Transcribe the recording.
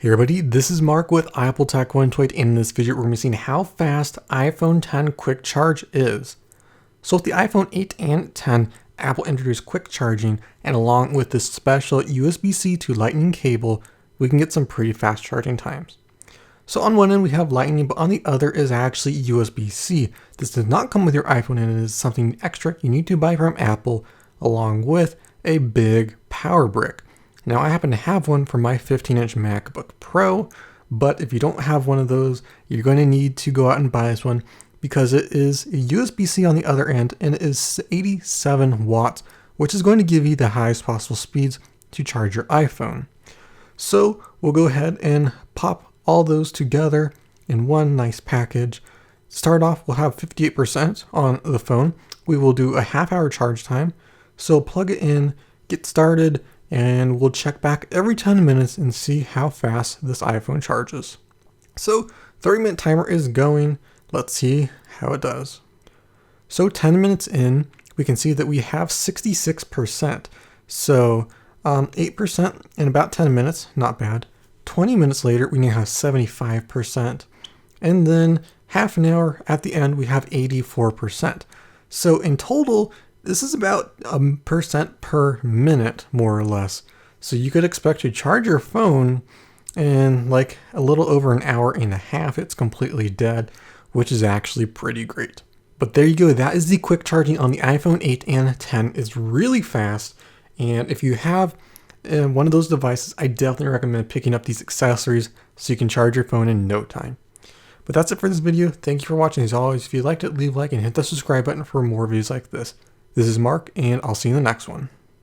Hey everybody, this is Mark with Apple Tech 128, and in this video we're going to be seeing how fast iPhone 10 Quick Charge is. So with the iPhone 8 and 10, Apple introduced quick charging, and along with this special USB-C to Lightning cable, we can get some pretty fast charging times. So on one end we have Lightning, but on the other is actually USB-C. This does not come with your iPhone, and it is something extra you need to buy from Apple, along with a big power brick. Now I happen to have one for my 15-inch MacBook Pro, but if you don't have one of those, you're going to need to go out and buy this one because it is a USB-C on the other end, and it is 87 watts, which is going to give you the highest possible speeds to charge your iPhone. So we'll go ahead and pop all those together in one nice package. Start off, we'll have 58% on the phone. We will do a half-hour charge time. So plug it in, get started, and we'll check back every 10 minutes and see how fast this iPhone charges. So 30-minute timer is going. Let's see how it does. So 10 minutes in, we can see that we have 66%. So 8% in about 10 minutes, not bad. 20 minutes later, we now have 75%. And then half an hour at the end, we have 84%. So in total, this is about 1% per minute, more or less. So you could expect to charge your phone in like a little over an hour and a half. It's completely dead, which is actually pretty great. But there you go. That is the quick charging on the iPhone 8 and 10. It's really fast. And if you have one of those devices, I definitely recommend picking up these accessories so you can charge your phone in no time. But that's it for this video. Thank you for watching. As always, if you liked it, leave a like and hit the subscribe button for more videos like this. This is Mark, and I'll see you in the next one.